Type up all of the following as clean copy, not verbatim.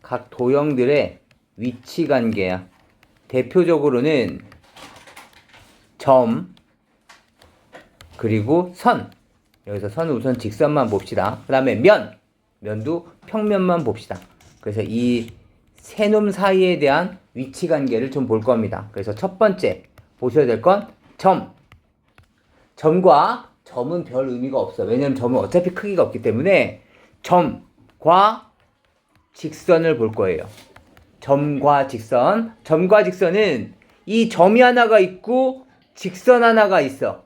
각 도형들의 위치 관계야. 대표적으로는 점, 그리고 선. 여기서 선은 우선 직선만 봅시다. 그 다음에 면도 평면만 봅시다. 그래서 이 세 놈 사이에 대한 위치 관계를 좀 볼 겁니다. 그래서 첫 번째 보셔야 될 건 점. 점과 점은 별 의미가 없어. 왜냐면 점은 어차피 크기가 없기 때문에 점과 직선을 볼 거예요. 점과 직선. 점과 직선은 이 점이 하나가 있고 직선 하나가 있어.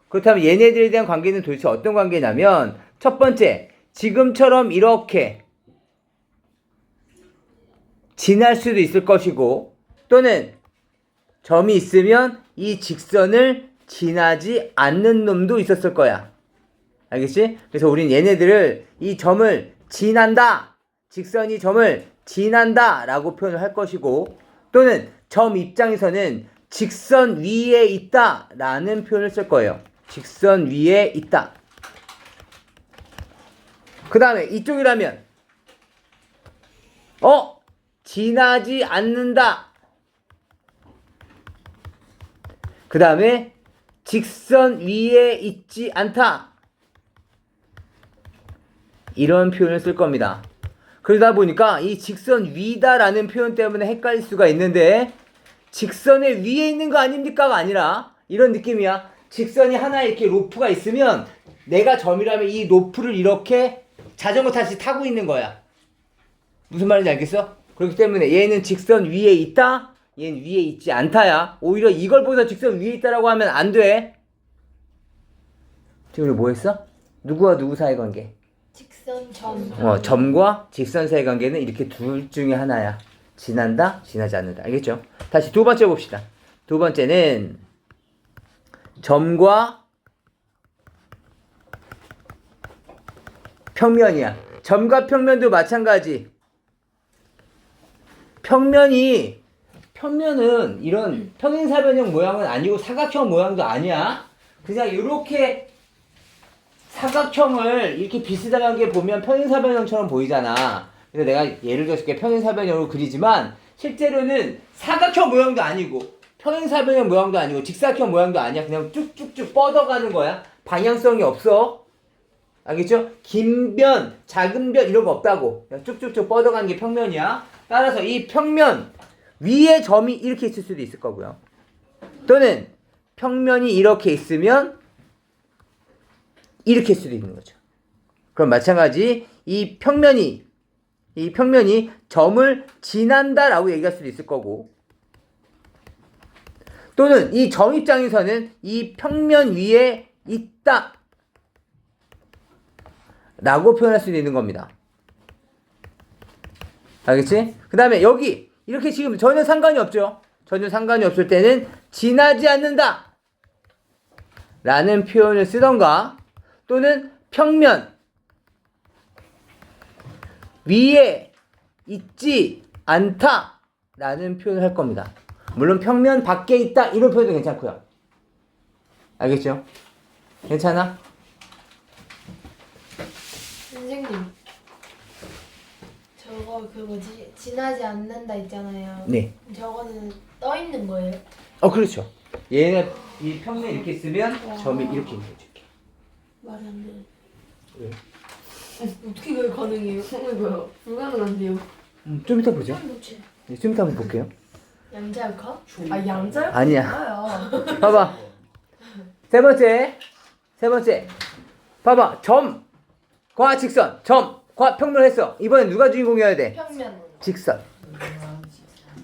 그렇다면 얘네들에 대한 관계는 도대체 어떤 관계냐면 첫 번째, 지금처럼 이렇게 지날 수도 있을 것이고 또는 점이 있으면 이 직선을 지나지 않는 놈도 있었을 거야. 알겠지? 그래서 우린 얘네들을 이 점을 지난다, 직선이 점을 지난다 라고 표현을 할 것이고 또는 점 입장에서는 직선 위에 있다 라는 표현을 쓸 거예요. 직선 위에 있다. 그 다음에 이쪽이라면 지나지 않는다. 그 다음에 직선 위에 있지 않다. 이런 표현을 쓸 겁니다. 그러다 보니까 이 직선 위다라는 표현 때문에 헷갈릴 수가 있는데 직선의 위에 있는 거 아닙니까가 아니라 이런 느낌이야. 직선이 하나 이렇게 로프가 있으면 내가 점이라면 이 로프를 이렇게 자전거 타듯이 타고 있는 거야. 무슨 말인지 알겠어? 그렇기 때문에 얘는 직선 위에 있다, 얘는 위에 있지 않다야. 오히려 이걸 보다 직선 위에 있다라고 하면 안 돼. 지금 우리 뭐 했어? 누구와 누구 사이 관계? 직선 점. 점과 직선 사이 관계는 이렇게 둘 중에 하나야. 지난다, 지나지 않는다. 알겠죠? 다시 두 번째 봅시다. 두 번째는 점과 평면이야. 점과 평면도 마찬가지. 평면은 이런 평행사변형 모양은 아니고 사각형 모양도 아니야. 그냥 이렇게 사각형을 이렇게 비슷하게 보면 평행사변형처럼 보이잖아. 그래서 내가 예를 들어서 이렇게 평행사변형으로 그리지만 실제로는 사각형 모양도 아니고 평행사변형 모양도 아니고 직사각형 모양도 아니야. 그냥 쭉쭉쭉 뻗어가는 거야. 방향성이 없어. 알겠죠? 긴 변, 작은 변 이런 거 없다고. 그냥 쭉쭉쭉 뻗어가는 게 평면이야. 따라서 이 평면 위에 점이 이렇게 있을 수도 있을 거고요. 또는 평면이 이렇게 있으면 이렇게 수도 있는 거죠. 그럼 마찬가지 이 평면이 점을 지난다라고 얘기할 수도 있을 거고 또는 이 점 입장에서는 이 평면 위에 있다 라고 표현할 수도 있는 겁니다. 알겠지? 그 다음에 여기 이렇게 지금 전혀 상관이 없죠. 전혀 상관이 없을 때는 지나지 않는다 라는 표현을 쓰던가 또는 평면 위에 있지 않다 라는 표현을 할 겁니다. 물론 평면 밖에 있다 이런 표현도 괜찮고요. 알겠죠? 괜찮아? 선생님, 저거 그 뭐지? 지나지 않는다 있잖아요. 네. 저거는 떠 있는 거예요? 그렇죠. 얘는 이 평면 이렇게 쓰면 점이 이렇게 있는 거죠. 말이 안 돼. 왜? 어떻게 그게 가능해요? 이거요. 불가능한데요. 좀 이따 보죠. 그렇지. 네, 좀 이따 한번 볼게요. 양자역학? 양자역학? 아니야. 봐봐. 세 번째. 봐봐. 점과 직선. 점과 평면 했어. 이번엔 누가 주인공이어야 돼? 평면. 직선.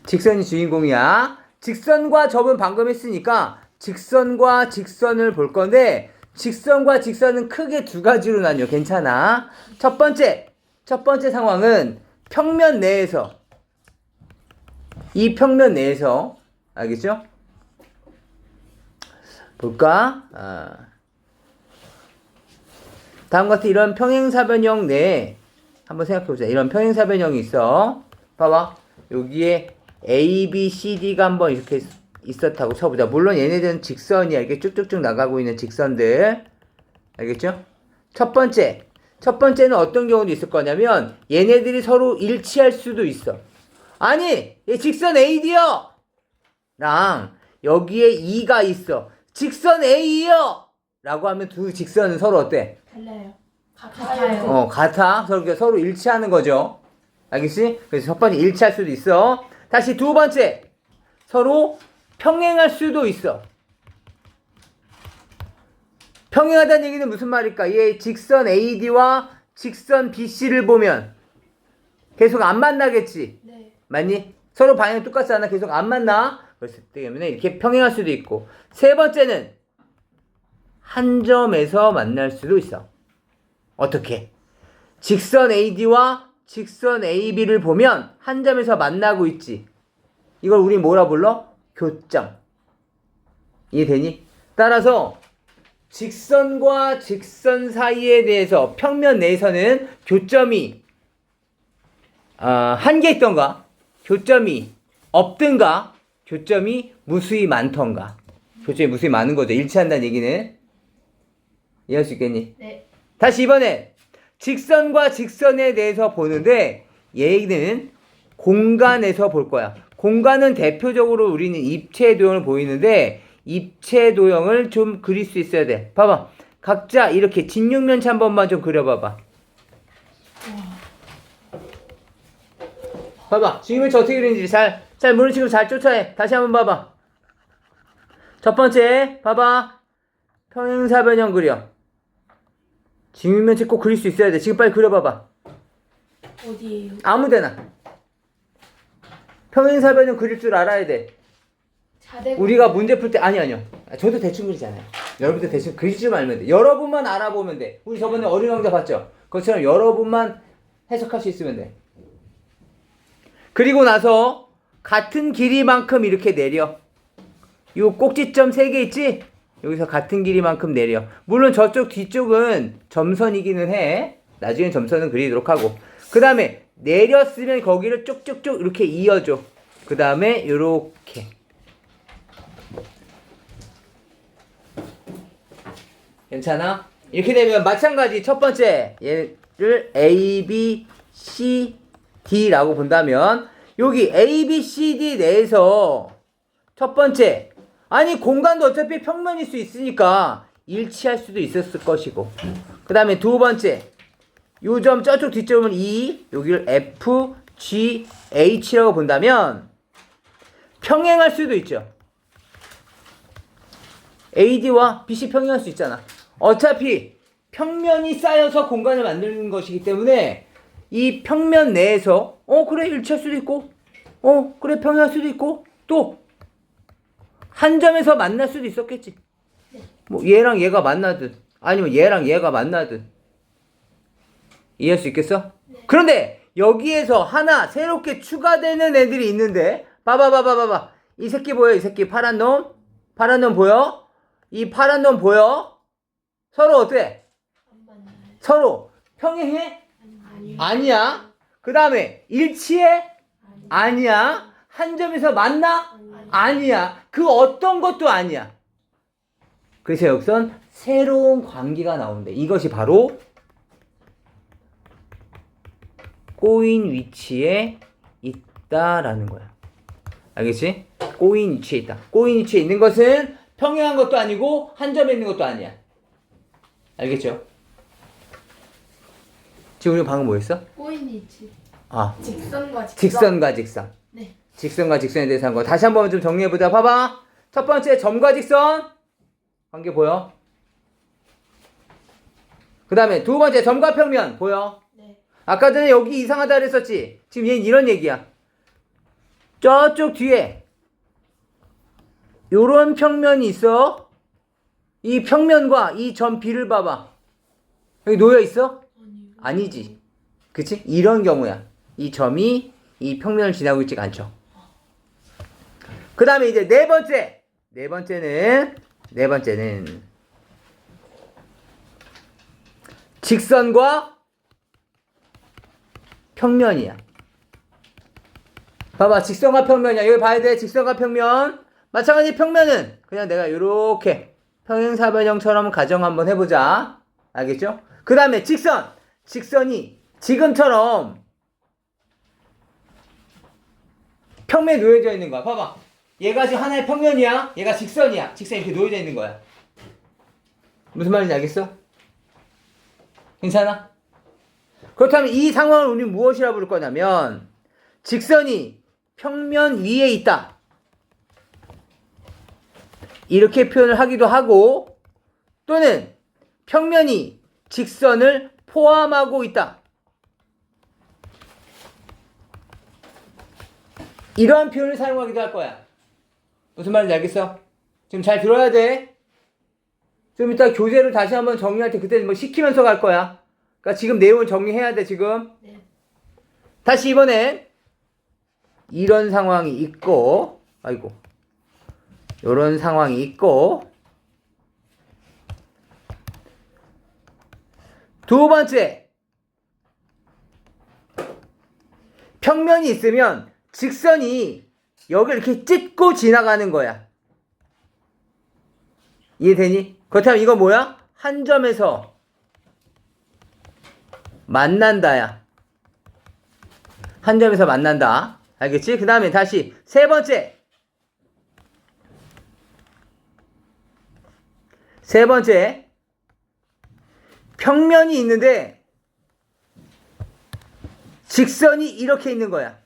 직선이 주인공이야. 직선과 점은 방금 했으니까 직선과 직선을 볼 건데 직선과 직선은 크게 두 가지로 나뉘어. 괜찮아. 첫 번째 상황은 평면 내에서 이 평면 내에서 알겠죠? 볼까? 다음과 같은 이런 평행사변형 내에 한번 생각해보자. 이런 평행사변형이 있어. 봐봐. 여기에 A, B, C, D가 한번 이렇게 있었다고 쳐보자. 물론 얘네들은 직선이야. 이렇게 쭉쭉쭉 나가고 있는 직선들. 알겠죠? 첫 번째 첫 번째는 어떤 경우도 있을 거냐면 얘네들이 서로 일치할 수도 있어. 아니, 얘 직선 AD요! 랑 여기에 2가 있어. 직선 A요! 라고 하면 두 직선은 서로 어때? 달라요. 같아요. 같아. 서로 일치하는 거죠. 알겠지? 그래서 첫 번째 일치할 수도 있어. 다시 두 번째. 서로 평행할 수도 있어. 평행하다는 얘기는 무슨 말일까? 얘 직선 AD와 직선 BC를 보면 계속 안 만나겠지? 네. 맞니? 서로 방향이 똑같잖아. 계속 안 만나. 그렇기 때문에 이렇게 평행할 수도 있고. 세 번째는 한 점에서 만날 수도 있어. 어떻게? 직선 AD와 직선 AB를 보면 한 점에서 만나고 있지. 이걸 우리 뭐라 불러? 교점. 이해되니? 따라서 직선과 직선 사이에 대해서 평면 내에서는 교점이 한 개 있던가, 교점이 없든가, 교점이 무수히 많던가. 교점이 무수히 많은 거죠. 일치한다는 얘기는. 이해할 수 있겠니? 네. 다시 이번에 직선과 직선에 대해서 보는데 얘는 공간에서 볼 거야. 공간은 대표적으로 우리는 입체 도형을 보이는데 입체 도형을 좀 그릴 수 있어야 돼. 봐봐. 각자 이렇게 직육면체 한 번만 좀 그려봐봐. 봐봐. 직육면체 어떻게 그리는지 잘 모르는 친구 잘 쫓아해. 다시 한번 봐봐. 첫 번째 봐봐. 평행사변형 그려. 직육면체 꼭 그릴 수 있어야 돼. 지금 빨리 그려봐봐. 어디에요? 아무데나. 평행사변형 그릴 줄 알아야 돼. 자대고. 우리가 문제 풀 때 아니요. 저도 대충 그리잖아요. 여러분들 대충 그리지 말면 돼. 여러분만 알아보면 돼. 우리 저번에 어린 왕자 봤죠? 그것처럼 여러분만 해석할 수 있으면 돼. 그리고 나서 같은 길이만큼 이렇게 내려. 요 꼭지점 3개 있지? 여기서 같은 길이만큼 내려. 물론 저쪽 뒤쪽은 점선이기는 해. 나중엔 점선은 그리도록 하고. 그 다음에 내렸으면 거기를 쭉쭉쭉 이렇게 이어줘. 그 다음에 요렇게. 괜찮아? 이렇게 되면 마찬가지 첫 번째 얘를 A, B, C, D라고 본다면 여기 A, B, C, D 내에서 첫 번째 아니 공간도 어차피 평면일 수 있으니까 일치할 수도 있었을 것이고 그 다음에 두 번째 요 점 저쪽 뒷점은 E 여기를 F, G, H라고 본다면 평행할 수도 있죠. AD와 BC 평행할 수 있잖아. 어차피 평면이 쌓여서 공간을 만드는 것이기 때문에 이 평면 내에서 그래 일치할 수도 있고 그래 평행할 수도 있고 또 한 점에서 만날 수도 있었겠지. 뭐 얘랑 얘가 만나든 아니면 얘랑 얘가 만나든 이해할 수 있겠어? 그런데 여기에서 하나 새롭게 추가되는 애들이 있는데 봐봐 이 새끼 보여? 이 새끼 파란 놈 보여? 이 파란 놈 보여? 서로 어때? 안 만나요. 서로 평행해? 아니요. 아니야. 그 다음에 일치해? 아니야. 한 점에서 만나? 아니야. 그 어떤 것도 아니야. 그래서 여기선 새로운 관계가 나오는데 이것이 바로 꼬인 위치에 있다라는 거야. 알겠지? 꼬인 위치에 있다. 꼬인 위치에 있는 것은 평행한 것도 아니고 한 점에 있는 것도 아니야. 알겠죠? 지금 우리 방금 뭐 했어? 꼬인 위치. 직선과 직선. 직선과 직선. 네. 직선과 직선에 대해서 한 거. 다시 한번 좀 정리해보자. 봐봐. 첫 번째, 점과 직선. 관계 보여? 그 다음에 두 번째, 점과 평면. 보여? 네. 아까 전에 여기 이상하다 그랬었지? 지금 얘는 이런 얘기야. 저쪽 뒤에 요런 평면이 있어. 이 평면과 이 점 B를 봐봐. 여기 놓여 있어? 아니요. 아니지. 그치? 이런 경우야. 이 점이 이 평면을 지나고 있지가 않죠. 그 다음에 이제 네 번째는 직선과 평면이야. 봐봐, 직선과 평면이야. 여기 봐야 돼. 직선과 평면. 마찬가지 평면은 그냥 내가 요렇게 평행사변형처럼 가정 한번 해보자. 알겠죠? 그 다음에 직선. 직선이 지금처럼 평면에 놓여져 있는 거야. 봐봐. 얘가 지금 하나의 평면이야. 얘가 직선이야. 직선이 이렇게 놓여져 있는 거야. 무슨 말인지 알겠어? 괜찮아? 그렇다면 이 상황을 우리는 무엇이라 부를 거냐면 직선이 평면 위에 있다. 이렇게 표현을 하기도 하고 또는 평면이 직선을 포함하고 있다. 이러한 표현을 사용하기도 할 거야. 무슨 말인지 알겠어? 지금 잘 들어야 돼. 좀 이따 교재를 다시 한번 정리할 때 그때 뭐 시키면서 갈 거야. 그러니까 지금 내용을 정리해야 돼 지금. 네. 다시 이번엔 이런 상황이 있고 아이고 이런 상황이 있고 두 번째 평면이 있으면 직선이 여기 이렇게 찢고 지나가는 거야. 이해되니? 그렇다면 이거 뭐야? 한 점에서 만난다야. 한 점에서 만난다. 알겠지? 그 다음에 다시 세 번째. 세 번째. 평면이 있는데 직선이 이렇게 있는 거야.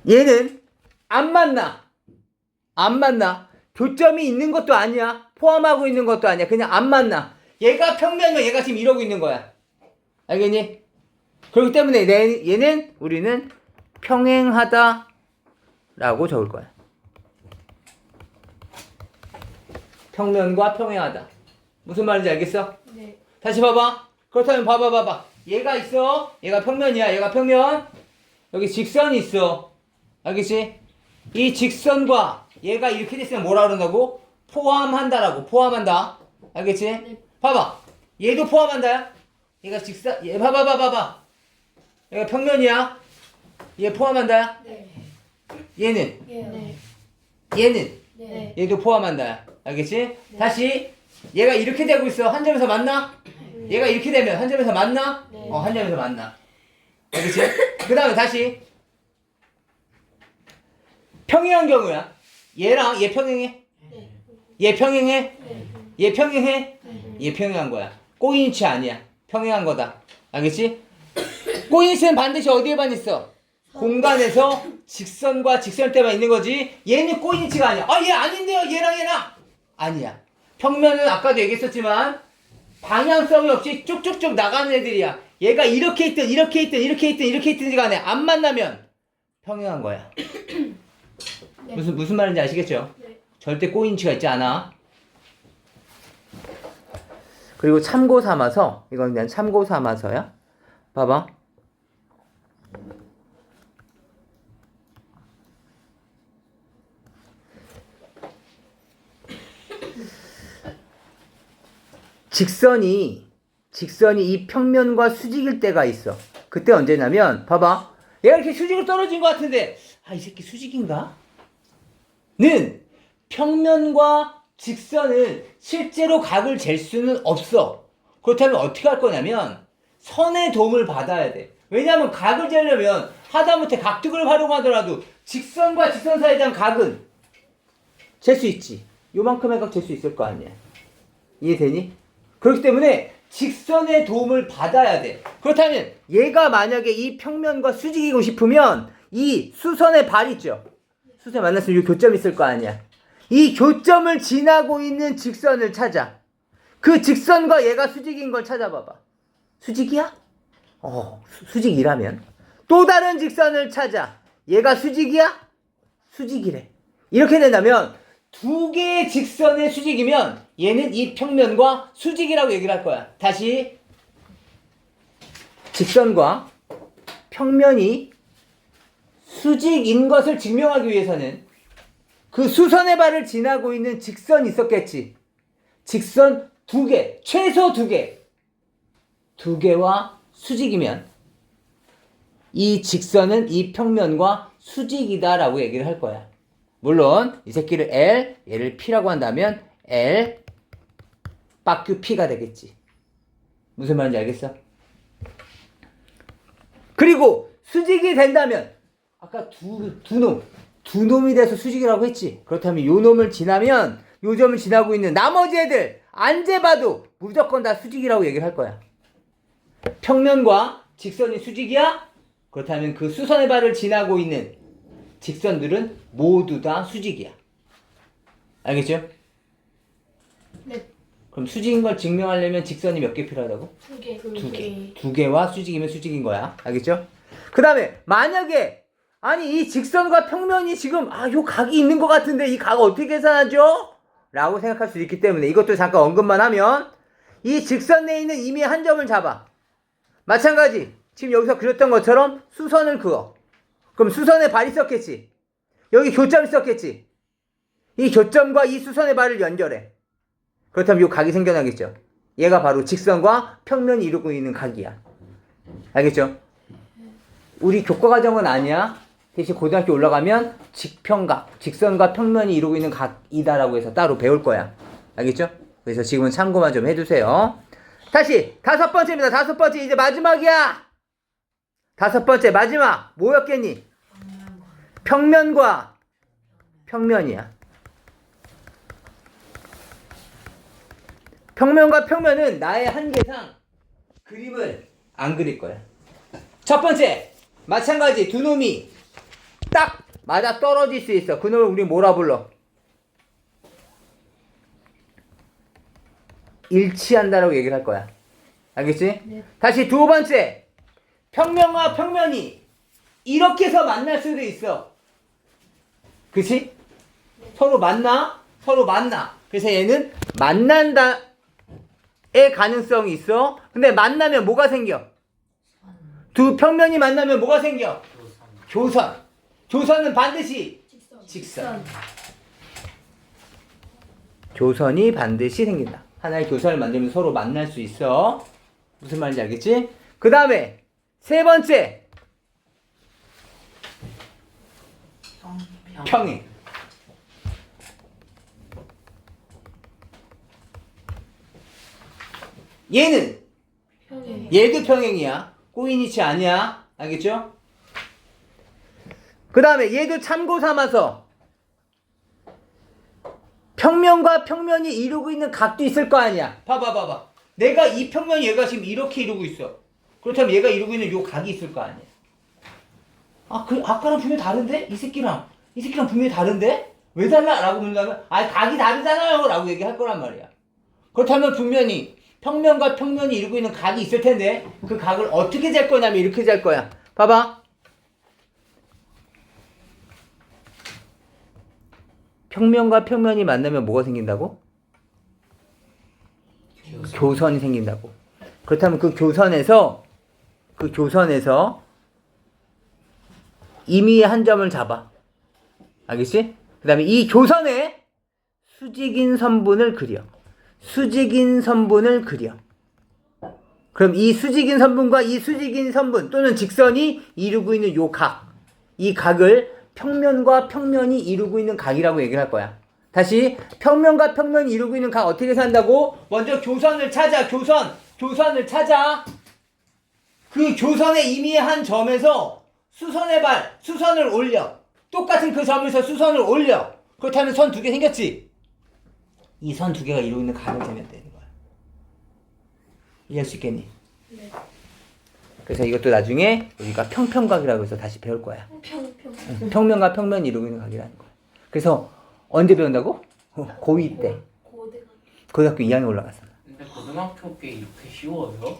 얘는 안 만나. 안 만나. 교점이 있는 것도 아니야. 포함하고 있는 것도 아니야. 그냥 안 만나. 얘가 평면이면 얘가 지금 이러고 있는 거야. 알겠니? 그렇기 때문에 얘는 우리는 평행하다 라고 적을 거야. 평면과 평행하다. 무슨 말인지 알겠어? 네. 다시 봐봐. 그렇다면 봐봐. 얘가 있어. 얘가 평면이야. 얘가 평면. 여기 직선이 있어. 알겠지? 이 직선과 얘가 이렇게 됐으면 뭐라 그런다고? 포함한다라고. 포함한다. 알겠지? 네. 봐봐. 얘도 포함한다야. 얘가 직선. 얘 봐봐. 얘가 평면이야. 얘 포함한다야. 네. 얘는. 네. 얘는. 네. 얘도 포함한다야. 알겠지? 네. 다시. 얘가 이렇게 되고 있어. 한 점에서 만나? 얘가 이렇게 되면 한 점에서 만나? 네. 한 점에서 만나. 알겠지? 그 다음에 다시. 평행한 경우야. 얘랑 얘 평행해? 네. 얘 평행해? 네. 얘 평행해? 네. 얘 평행한 거야. 꼬인치 아니야. 평행한 거다. 알겠지? 꼬인치는 반드시 어디에만 있어? 공간에서 직선과 직선대만 있는 거지. 얘는 꼬인치가 아니야. 얘 아닌데요. 얘랑 아니야. 평면은 아까도 얘기했었지만 방향성이 없이 쭉쭉쭉 나가는 애들이야. 얘가 이렇게 있든 이렇게 있든 간에 안 만나면 평행한 거야. 네. 무슨 말인지 아시겠죠? 네. 절대 꼬인치가 있지 않아. 그리고 참고 삼아서 이건 그냥 참고 삼아서야. 봐봐. 직선이 이 평면과 수직일 때가 있어. 그때 언제냐면 봐봐. 얘가 이렇게 수직으로 떨어진 것 같은데 이 새끼 수직인가? 는 평면과 직선은 실제로 각을 잴 수는 없어. 그렇다면 어떻게 할 거냐면 선의 도움을 받아야 돼. 왜냐하면 각을 재려면 하다못해 각도를 활용하더라도 직선과 직선 사이에 대한 각은 잴 수 있지. 요만큼의 각 잴 수 있을 거 아니야. 이해되니? 그렇기 때문에 직선의 도움을 받아야 돼. 그렇다면 얘가 만약에 이 평면과 수직이고 싶으면 이 수선의 발 있죠? 수선에 만났으면 이 교점이 있을 거 아니야. 이 교점을 지나고 있는 직선을 찾아. 그 직선과 얘가 수직인 걸 찾아봐봐. 수직이야? 수직이라면 또 다른 직선을 찾아. 얘가 수직이야? 수직이래. 이렇게 된다면 두 개의 직선의 수직이면 얘는 이 평면과 수직이라고 얘기를 할 거야. 다시 직선과 평면이 수직인 것을 증명하기 위해서는 그 수선의 발을 지나고 있는 직선이 있었겠지. 직선 두 개, 최소 두 개. 두 개와 수직이면 이 직선은 이 평면과 수직이다라고 얘기를 할 거야. 물론 이 새끼를 L, 얘를 P라고 한다면 L, 빠큐 P가 되겠지. 무슨 말인지 알겠어? 그리고 수직이 된다면 아까 두 놈이 돼서 수직이라고 했지. 그렇다면 요 놈을 지나면 요 점을 지나고 있는 나머지 애들 안 재봐도 무조건 다 수직이라고 얘기를 할 거야. 평면과 직선이 수직이야? 그렇다면 그 수선의 발을 지나고 있는 직선들은 모두 다 수직이야. 알겠죠? 네. 그럼 수직인 걸 증명하려면 직선이 몇 개 필요하다고? 2개. 두 개. 두 개와 수직이면 수직인 거야. 알겠죠? 그 다음에 만약에 아니 이 직선과 평면이 지금 요 각이 있는 것 같은데 이 각을 어떻게 계산하죠? 라고 생각할 수 있기 때문에 이것도 잠깐 언급만 하면 이 직선 내에 있는 임의의 한 점을 잡아. 마찬가지 지금 여기서 그렸던 것처럼 수선을 그어. 그럼 수선의 발이 있었겠지. 여기 교점이 있었겠지. 이 교점과 이 수선의 발을 연결해. 그렇다면 이 각이 생겨나겠죠. 얘가 바로 직선과 평면이 이루고 있는 각이야. 알겠죠? 우리 교과과정은 아니야. 대신 고등학교 올라가면 직평각, 직선과 평면이 이루고 있는 각이다라고 해서 따로 배울 거야. 알겠죠? 그래서 지금은 참고만 좀 해두세요. 다시 5번째입니다. 5번째 이제 마지막이야. 5번째 마지막 뭐였겠니? 평면과 평면이야. 평면과 평면은 나의 한계상 그림을 안 그릴 거야. 첫 번째 마찬가지 두 놈이 딱 맞아 떨어질 수 있어. 그 놈을 우리 뭐라 불러? 일치한다라고 얘기를 할 거야. 알겠지? 네. 다시 두 번째 평면과 평면이 이렇게 해서 만날 수도 있어. 그치? 네. 서로 만나? 서로 만나. 그래서 얘는 만난다의 가능성이 있어. 근데 만나면 뭐가 생겨? 두 평면이 만나면 뭐가 생겨? 교선. 교선은 반드시 직선. 교선이 반드시 생긴다. 하나의 교선을 만들면 서로 만날 수 있어. 무슨 말인지 알겠지? 그 다음에 세 번째 평행. 얘는 평행. 얘도 평행이야. 꼬인이치 아니야. 알겠죠? 그 다음에 얘도 참고 삼아서 평면과 평면이 이루고 있는 각도 있을 거 아니야. 봐봐. 내가 이 평면 얘가 지금 이렇게 이루고 있어. 그렇다면 얘가 이루고 있는 요 각이 있을 거 아니야. 아까랑 분명히 다른데? 이 새끼랑 분명히 다른데? 왜 달라? 라고 묻는다면 각이 다르잖아요 라고 얘기할 거란 말이야. 그렇다면 분명히 평면과 평면이 이루고 있는 각이 있을 텐데 그 각을 어떻게 잴 거냐면 이렇게 잴 거야. 봐봐. 평면과 평면이 만나면 뭐가 생긴다고? 교선이 생긴다고. 그렇다면 그 교선에서 임의의 한 점을 잡아. 알겠지? 그 다음에 이 교선에 수직인 선분을 그려. 그럼 이 수직인 선분과 이 수직인 선분 또는 직선이 이루고 있는 요 각, 이 각을 평면과 평면이 이루고 있는 각이라고 얘기를 할 거야. 다시 평면과 평면이 이루고 있는 각 어떻게 산다고? 먼저 교선을 찾아. 교선을 찾아. 그 교선의 임의의 한 점에서 수선을 올려. 똑같은 그 점에서 수선을 올려. 그렇다면 선 두 개 생겼지? 이 선 두 개가 이루고 있는 각을 재면 되는 거야. 이해할 수 있겠니? 네. 그래서 이것도 나중에 우리가 평평각이라고 해서 다시 배울 거야. 평평. 평면과 평면이 이루고 있는 각이라는 거야. 그래서 언제 배운다고? 고2 때. 고등학교 2학년 올라갔어. 근데 고등학교 게 이렇게 쉬워요?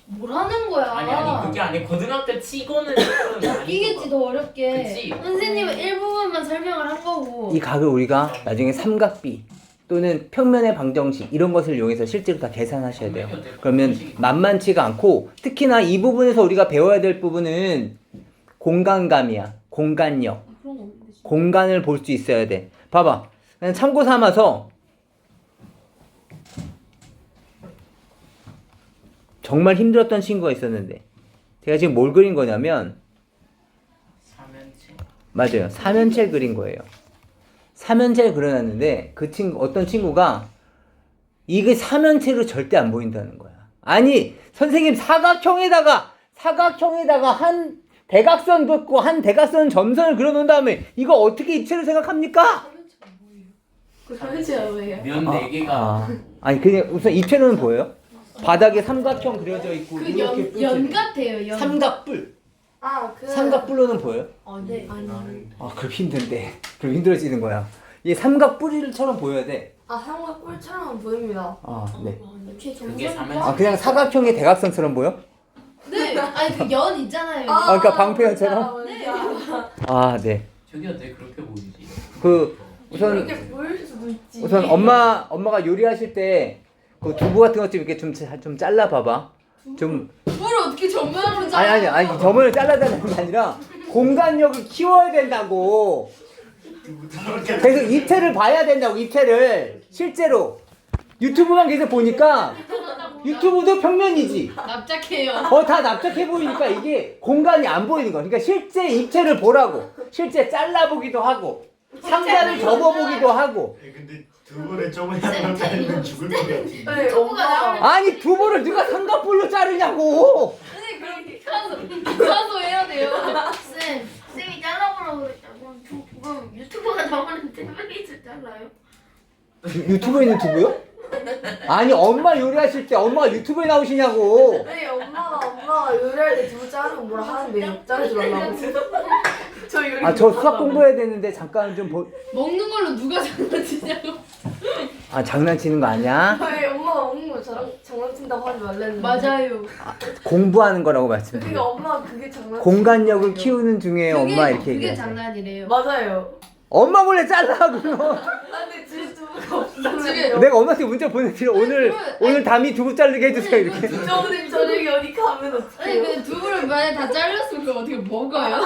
뭐라는 거야? 아니 그게 아니 고등학교 치고는 조금 많이 이겠지 더 어렵게. 그치. 선생님은 일부분만 설명을 한 거고. 이 각을 우리가 나중에 삼각비 또는 평면의 방정식 이런 것을 이용해서 실제로 다 계산하셔야 돼요. 그러면 만만치가 않고 특히나 이 부분에서 우리가 배워야 될 부분은 공간감이야. 공간력. 그런 거 없는데. 진짜. 공간을 볼 수 있어야 돼. 봐봐. 그냥 참고 삼아서 정말 힘들었던 친구가 있었는데 제가 지금 뭘 그린 거냐면 삼연체. 맞아요. 삼연체를 그린 거예요. 삼연체를 그려놨는데 그 친구 어떤 친구가 이게 삼연체로 절대 안 보인다는 거야. 아니 선생님 사각형에다가 한 대각선 긋고 한 대각선 점선을 그려놓은 다음에 이거 어떻게 입체로 생각합니까? 그 설치가 뭐예요? 면 4개가 아니 그냥 우선 입체로는 보여요? 바닥에 삼각형 그려져 있고 그 이렇게 연 같아요. 연. 삼각뿔 그 삼각뿔로는 보여요? 네. 나는 그럼 힘든데 그럼 힘들어지는 거야. 이게 삼각뿔처럼 보여야 돼. 상과 꿀처럼 보입니다. 네. 이렇게 그게 점선 3cm. 그냥 사각형의 대각선처럼 보여? 네. 아니 그 연 있잖아요. 그러니까 방패연처럼? 네. 네. 저기 어떻게 그렇게 보이지? 그 우선 이렇게 보일 수도 있지. 엄마가 요리하실 때 그 두부 같은 것 좀 이렇게 좀 잘라 봐봐. 좀 뭘 어떻게 전면으로 잘라? 아니 점을 잘라달라는 게 아니라 공간력을 키워야 된다고. 계속 입체를 봐야 된다고. 입체를 실제로 유튜브만 계속 보니까 유튜브도 평면이지. 납작해요. 다 납작해 보이니까 이게 공간이 안 보이는 거야. 그러니까 실제 입체를 보라고. 실제 잘라보기도 하고 상자를 접어보기도 하고. 근데 두부를 조금 잘못하면 죽을 것 같은데. 네, 두부가 나오는. 아니 두부를 누가 삼각뿔로 자르냐고. 선생님 그럼 피카소 해야 돼요. 쌤이 잘라보라고 그랬다고. 그럼 유튜버가 나오는데 빨리 잘라요? 유튜브에 있는 두부요? 아니 엄마 요리하실 때 엄마가 유튜브에 나오시냐고. 네, 엄마가 요리할 때 두부 자르면 뭐라 하는데요? 자르지 말라고. 저 요리. 저 수학 공부해야 되는데 잠깐 좀 먹는 걸로 누가 장난치냐고. 장난치는 거 아니야? 아니, 엄마가 먹는 거 장난친다고 하지 말랬는데. 맞아요. 공부하는 거라고 그게 말씀드려요. 엄마가 그게 장난. 공간력을 키우는 중에 엄마 이렇게 그게 얘기해요. 장난이래요. 맞아요. 엄마 몰래 잘라 그럼. 근데 집에 두부가 없어요. 집에 내가 엄마한테 문자 보내드려. 오늘 담이 두부 자르게 해주세요 이렇게. 저녁에 어디 가면 아니 어떡해요? 근데 두부를 만약에 다 잘렸으면 그거 어떻게 먹어요?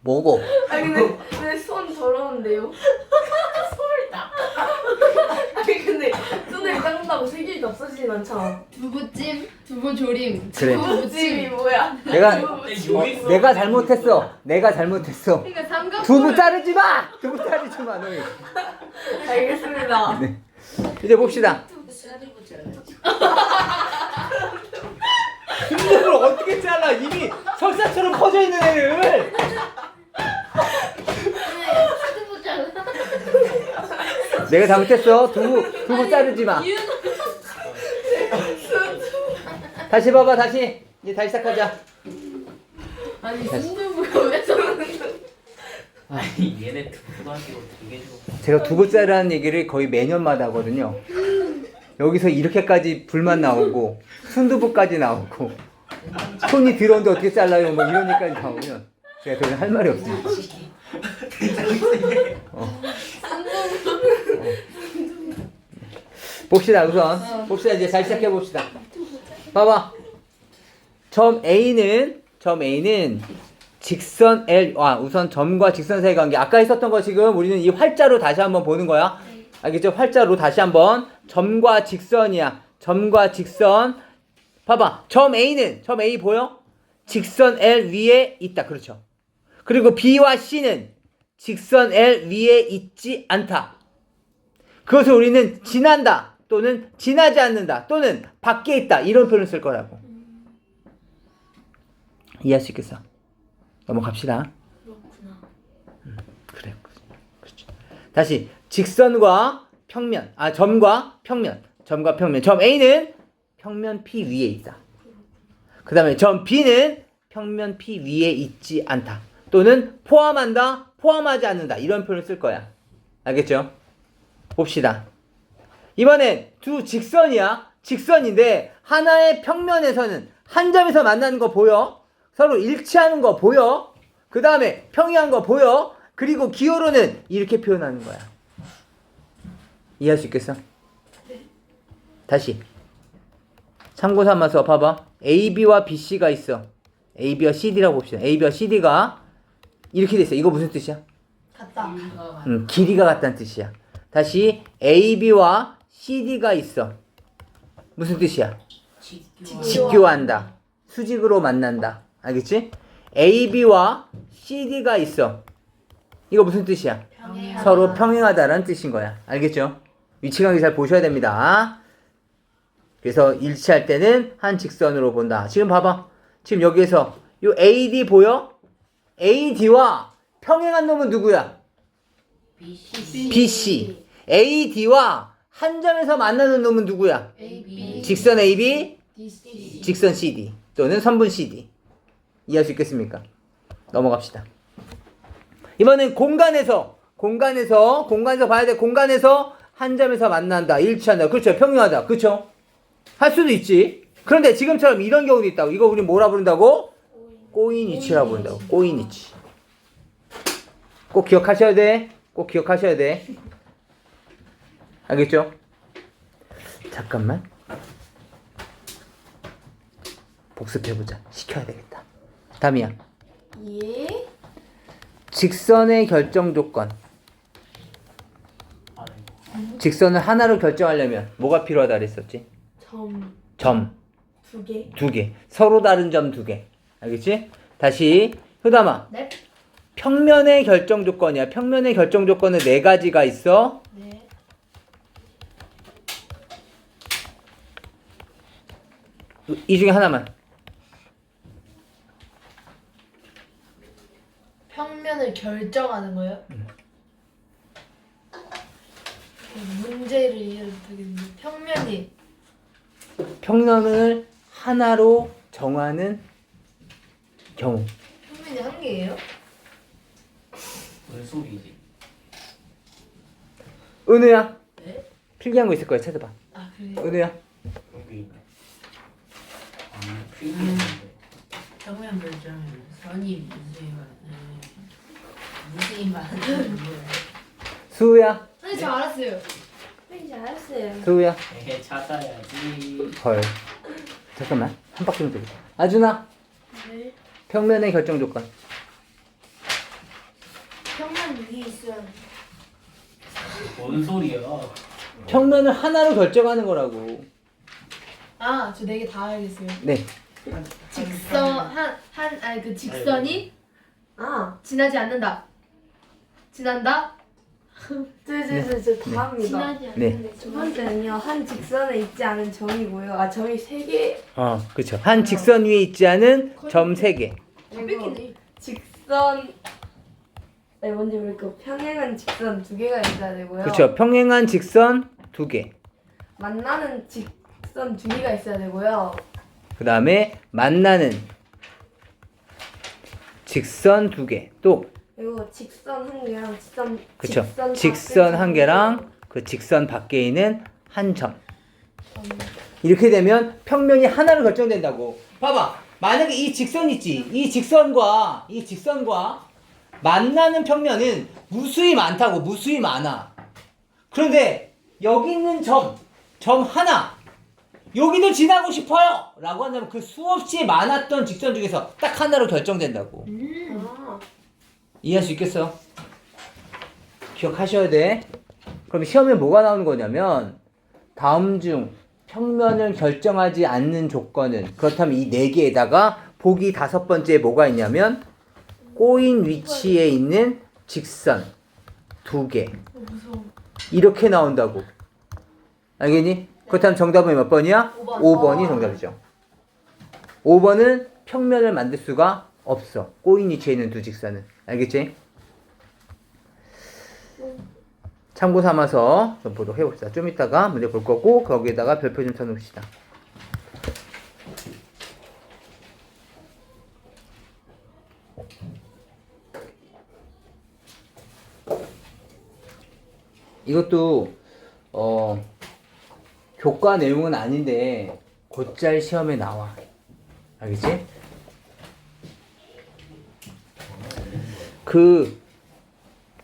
먹어. 근데 손 더러운데요? 손을 닦아. 근데 손을 닦는다고 세균이 없어지진 않잖아. 두부찜, 두부조림, 그래. 집이 두부찜. 뭐야? 내가 잘못했어. 그러니까 삼각. 두부 자르지 마. 두부 자르지 마 너희. 알겠습니다. 네. 이제 봅시다. 두부를 어떻게 잘라? 이미 설사처럼 퍼져 있는 애를. 유튜브 잘라. 내가 잘못했어. 두부 자르지 마. 다시 봐봐 다시. 이제 다시 시작하자. 아니 순두부가 왜 저러는 아니 얘네 두부 가지고 되게 좋아. 제가 두부 자르라는 얘기를 거의 매년마다 하거든요. 여기서 이렇게까지 불만 나오고 순두부까지 나오고 손이 들어오는데 어떻게 잘라요? 뭐 이런 얘기까지 나오면 제가 더 이상 할 말이 없습니다. 봅시다 우선. 봅시다 이제 잘 시작해 봅시다. 봐봐. 점 A는 직선 L. 우선 점과 직선 사이 관계. 아까 있었던 거 지금 우리는 이 활자로 다시 한번 보는 거야. 알겠죠? 활자로 다시 한번. 점과 직선이야. 점과 직선. 봐봐. 점 A 보여? 직선 L 위에 있다. 그렇죠. 그리고 B와 C는 직선 L 위에 있지 않다. 그것을 우리는 지난다. 또는 지나지 않는다. 또는 밖에 있다. 이런 표현을 쓸 거라고. 이해할 수 있겠어? 넘어갑시다. 그렇구나. 그래. 그렇죠. 다시 직선과 평면. 점과 평면. 점 A는 평면 P 위에 있다. 그 다음에 점 B는 평면 P 위에 있지 않다. 또는 포함한다, 포함하지 않는다. 이런 표현을 쓸 거야. 알겠죠? 봅시다. 이번엔 두 직선이야. 직선인데 하나의 평면에서는 한 점에서 만나는 거 보여? 서로 일치하는 거 보여? 그 다음에 평이한 거 보여? 그리고 기호로는 이렇게 표현하는 거야. 이해할 수 있겠어? 다시 참고 삼아서 봐봐. AB와 BC가 있어. AB와 CD라고 봅시다. AB와 CD가 이렇게 돼 있어. 이거 무슨 뜻이야? 같다. 길이가 같다는 뜻이야. 다시 AB와 CD가 있어. 무슨 뜻이야? 직교한다. 수직으로 만난다. 알겠지? AB와 CD가 있어. 이거 무슨 뜻이야? 서로 평행하다라는 뜻인 거야. 알겠죠? 위치관계 잘 보셔야 됩니다. 그래서 일치할 때는 한 직선으로 본다. 지금 봐봐. 지금 여기에서 요 AD 보여? AD와 평행한 놈은 누구야? BC. AD와 한 점에서 만나는 놈은 누구야? AB 직선 AB, DC 직선 CD 또는 선분 CD. 이해할 수 있겠습니까? 넘어갑시다. 이번엔 공간에서 봐야 돼. 공간에서 한 점에서 만난다. 일치한다. 그렇죠. 평행하다. 그렇죠. 할 수도 있지. 그런데 지금처럼 이런 경우도 있다고. 이거 우리 뭐라 부른다고? 꼬인 위치라고 부른다고. 꼬인 위치. 꼭 기억하셔야 돼. 꼭 기억하셔야 돼. 알겠죠? 잠깐만. 복습해보자. 시켜야 되겠다. 다미야. 예? 직선의 결정 조건. 직선을 하나로 결정하려면 뭐가 필요하다 그랬었지? 점 점 2개. 2개. 서로 다른 점 2개. 알겠지? 다시 효담아. 네. 평면의 결정 조건이야. 평면의 결정 조건은 4가지가 있어. 네. 이 중에 하나만. 평면을 결정하는 거예요? 문제를 이해해도 되겠는데 평면이 평면을 하나로 정하는 경우. 평면이 한 개예요? 무슨 소리지? 은우야. 네? 필기한 거 있을 거야. 찾아봐. 아 그래요? 은우야. 여기 있네. 필기했는데. 평면 결정은 선이 무수히 많은 수우야. 아니 저 알았어요. 네, 잘했어요. 수우야. 에헤 찾아야지. 헐. 잠깐만. 한 바퀴만 더. 아준아. 네. 평면의 결정 조건. 평면 위에 있어야 돼. 뭔 소리야? 평면을 하나로 결정하는 거라고. 아저 4개 다 알겠어요. 네. 직선 아니 그 직선이 아, 지나지 않는다. 지난다. 저 다 합니다. 지나지 네. 않는데 첫 번째는요, 한 직선에 있지 않은 점이고요. 아, 점이 3개. 그렇죠. 한 직선 위에 있지 않은 점 3개. 그리고 직선. 네, 먼저 볼게요. 평행한 직선 2개가 있어야 되고요. 그렇죠. 평행한 직선 2개. 만나는 직선 2개가 있어야 되고요. 그 다음에 만나는 직선 2개. 또 그리고 직선 1개랑 그렇죠. 직선 직선 밖에 1개랑 그 직선 밖에 있는 한 점. 이렇게 되면 평면이 하나로 결정된다고. 봐봐. 만약에 이 직선 있지. 이 직선과 만나는 평면은 무수히 많다고. 무수히 많아. 그런데 여기 있는 점 하나. 여기도 지나고 싶어요. 라고 한다면 그 수없이 많았던 직선 중에서 딱 하나로 결정된다고. 아, 이해할 수 있겠어? 기억하셔야 돼. 그럼 시험에 뭐가 나오는 거냐면 다음 중 평면을 결정하지 않는 조건은 그렇다면 이 4개에다가 보기 5번째에 뭐가 있냐면 꼬인 위치에 있는 직선 2개 이렇게 나온다고. 알겠니? 그렇다면 정답은 몇 번이야? 5번이 정답이죠. 5번은 평면을 만들 수가 없어. 꼬인 위치에 있는 두 직선은. 알겠지? 참고 삼아서 좀 보도록 해봅시다. 좀 이따가 문제 볼 거고 거기에다가 별표 좀 쳐놓읍시다. 이것도 교과 내용은 아닌데 곧잘 시험에 나와. 알겠지? 그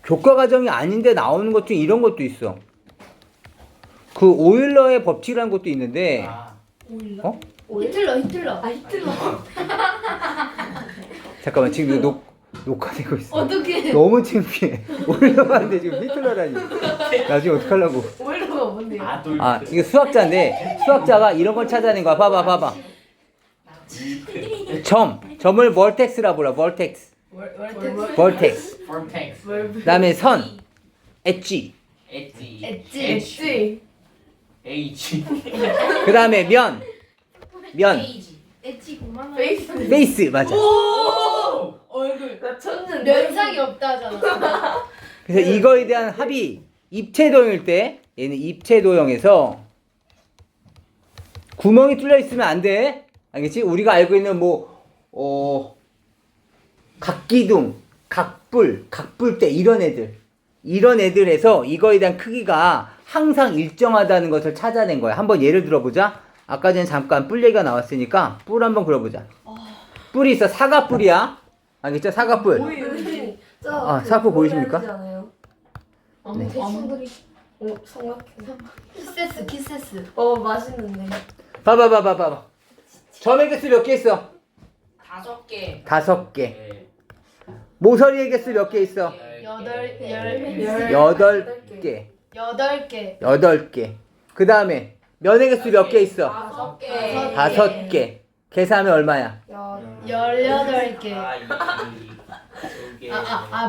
교과 과정이 아닌데 나오는 것 중에 이런 것도 있어. 그 오일러의 법칙이라는 것도 있는데 오일러? 어? 히틀러. 아, 히틀러. 잠깐만 지금 이거 녹화되고 있어. 어떻게? 너무 창피해. 오일러가 안 돼. 지금 히틀러라니. 나중에 어떡하려고. 오일러가 뭔데요? 아 이게 수학자인데 수학자가 이런 걸 찾아낸 거야. 봐봐. 점을 벌텍스라 불러. 벌텍스. 벌텍스. 폴텍스. 그다음에 선 엣지. 엣지. 엣지. 엣지. H. 그 다음에 면 페이지. 엣지 그만. 페이스. 페이스 맞아. 얼굴. 나 천재. 면상이 없다잖아. 그래서 이거에 대한 합이 입체도형일 때 얘는 입체도형에서 구멍이 뚫려 있으면 안 돼. 알겠지? 우리가 알고 있는 각기둥, 각불, 각불대 이런 애들에서 이거에 대한 크기가 항상 일정하다는 것을 찾아낸 거야. 한번 예를 들어보자. 아까 전에 잠깐 뿔 얘기가 나왔으니까 뿔 한번 그려보자. 뿔이 있어. 사과뿔이야. 알겠죠? 사과뿔. 보이는. 사포 보이십니까? 네. 삼각형. 키세스. 맛있는데. 봐봐. 점의 개수 몇 개 있어? 5개. 5개. 네. 모서리의 개수 몇 개 있어? 8개. 8개. 그 다음에 면의 개수 몇 개 있어? 5개. 5개. 계산하면 얼마야? 18개. 아, 이 2개.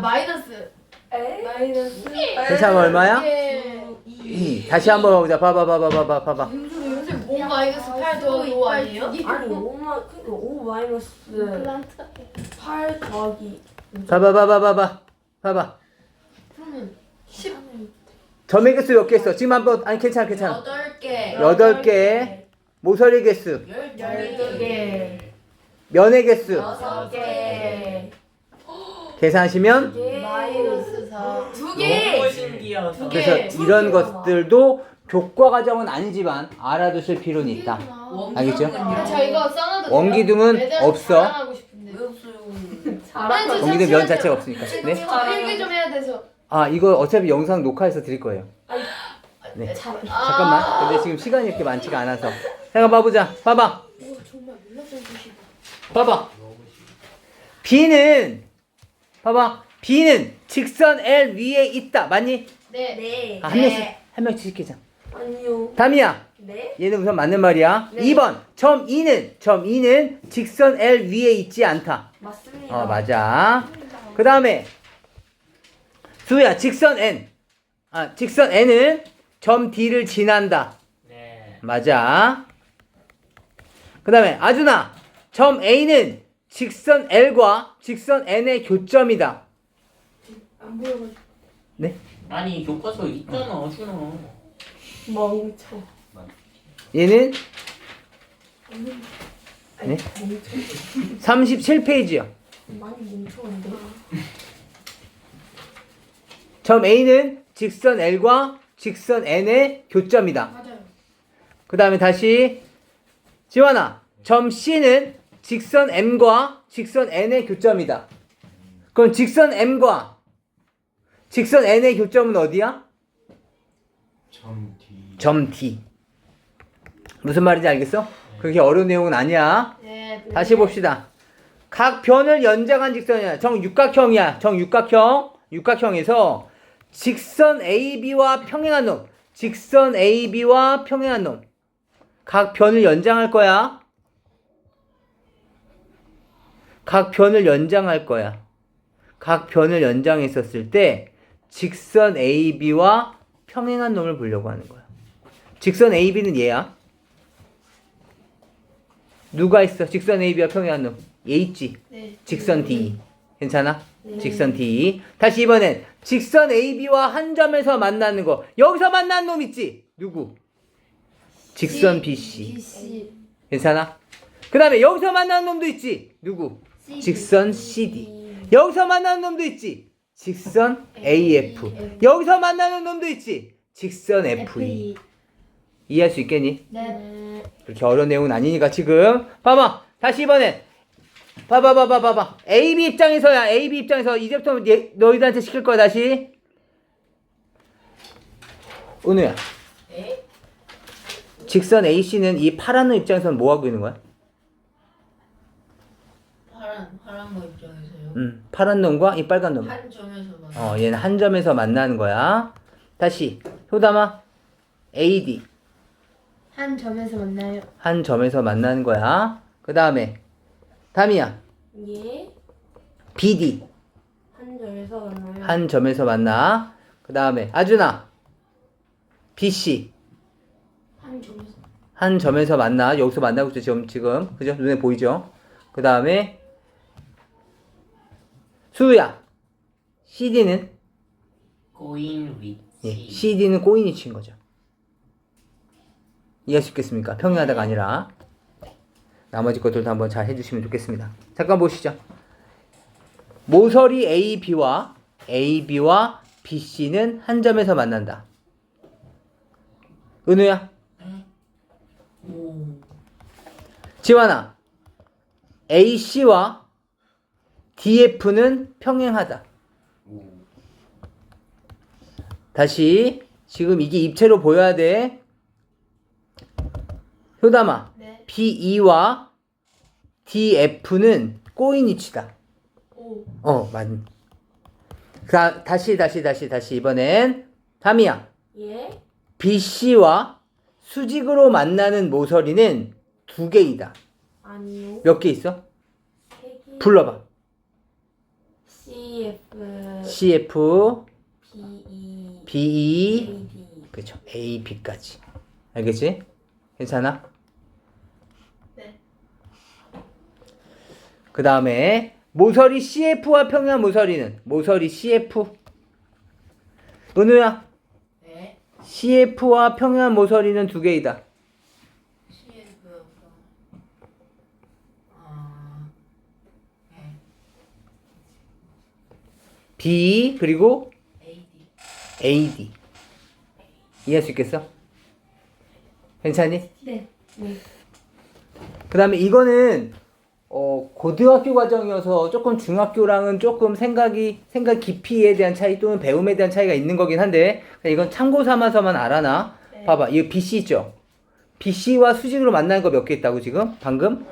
마이너스. 마이너스. 계산하면 얼마야? 2. 다시 한번 보자. 봐봐. 요새 5 마이너스 8 더하기 5 아니에요? 아니 5 마이너스 8 더하기. 봐봐. 그러면 10. 점의 개수 몇 개 있어? 지금 한번 아니 괜찮아. 8개. 8개. 모서리 개수. 12개. 면의 개수. 6개. 계산하시면 마이너스 4. 2개. 너무 신기하다. 두 개. 그래서 이런 것들도 교과 과정은 아니지만 알아두실 필요는 있다. 알겠죠? 저 이거 써놔도 원기둥은 돼요? 애들한테 없어. 자랑하고 싶은데. 왜 없어요? 아니, 저 거기는 면 자체가 없으니까. 저 네? 필기 좀 해야 돼서. 이거 어차피 영상 녹화해서 드릴 거예요. 네. 잠깐만. 근데 지금 시간이 이렇게 많지가 않아서. 잠깐 봐보자. 봐봐. 정말 몰랐던 뜻이다. 봐봐. B는 직선 L 위에 있다. 맞니? 네. 네. 한 명씩 시키자. 아니요. 담이야. 네. 얘는 우선 맞는 말이야. 네. 2번. 점 2는 직선 L 위에 있지 않다. 맞습니다. 맞아. 그 다음에 수야 직선 N은 점 D를 지난다. 네. 맞아. 그 다음에 아준아 점 A는 직선 L과 직선 N의 교점이다. 안 보여가지고. 네? 아니 교과서 있잖아, 준아. 멍청. 얘는 아니, 네? 37페이지요. 많이 멍청한데. 점 A는 직선 L과 직선 N의 교점이다. 맞아요. 그 다음에 다시 지환아 점 C는 직선 M과 직선 N의 교점이다. 그럼 직선 M과 직선 N의 교점은 어디야? 점 D. 무슨 말인지 알겠어? 그렇게 어려운 내용은 아니야. 네. 다시 봅시다. 각 변을 연장한 직선이야. 정육각형이야. 육각형에서 직선 AB와 평행한 놈. 각 변을 연장할 거야. 각 변을 연장했었을 때 직선 AB와 평행한 놈을 보려고 하는 거야. 직선 AB는 얘야. 누가 있어? 직선 AB와 평행한 놈. 얘 있지? 네. 직선 D. 괜찮아? 네. 직선 D. 다시 이번엔 직선 AB와 한 점에서 만나는 거. 여기서 만나는 놈 있지? 누구? 직선 BC. BC. 괜찮아? 그 다음에 여기서 만나는 놈도 있지? 누구? 직선 CD. 여기서 만나는 놈도 있지? 직선 AF. 여기서 만나는 놈도 있지? 직선 FE. 이해할 수 있겠니? 네. 그렇게 어려운 내용은 아니니까 지금 봐봐. 다시 이번엔 봐봐. AB 입장에서야. AB 입장에서 이제부터 너희들한테 시킬 거야. 다시 은우야. 네? 직선 AC는 이 파란 놈 입장에서는 뭐 하고 있는 거야? 파란 거 입장에서요. 파란 놈과 이 빨간 놈. 한 점에서 만. 얘는 한 점에서 만나는 거야. 다시 효담아. AD 한 점에서 만나요. 한 점에서 만나는 거야. 그 다음에 담이야. 예. BD 한 점에서 만나요. 한 점에서 만나. 그 다음에 아준아. BC 한 점에서 만나. 여기서 만나고 있죠, 지금. 그죠? 눈에 보이죠? 그 다음에, 수야. CD는? 꼬인 위치. 예, CD는 꼬인 위치인 거죠. 이해할 수 있겠습니까? 평행하다가 아니라. 나머지 것들도 한번 잘 해주시면 좋겠습니다. 잠깐 보시죠. 모서리 AB와 BC는 한 점에서 만난다. 은우야. 오. 지환아. AC와 DF는 평행하다. 오. 다시 지금 이게 입체로 보여야 돼. 효담아. 네. BE와 DF는 꼬인 위치다. 오. 맞. 다시 이번엔 담이야. 예? BC와 수직으로 만나는 모서리는 두 개이다. 아니요. 몇 개 있어? 3개. 불러봐. CF, CF, BE, BE, AD. 그렇죠. A, B까지. 알겠지? 괜찮아? 네. 그 다음에 모서리 CF와 평행한 모서리 CF. 은우야. 네. CF와 평행한 모서리는 두 개이다. CF. 아. 네. B 그리고 AD. AD. 이해할 수 있겠어? 괜찮니? 네. 네. 그 다음에 이거는 고등학교 과정이어서 조금 중학교랑은 조금 생각 깊이에 대한 차이 또는 배움에 대한 차이가 있는 거긴 한데 이건 참고 삼아서만 알아놔. 네. 봐봐. 이거 BC 있죠? BC와 수직으로 만나는 거 몇 개 있다고 지금? 방금?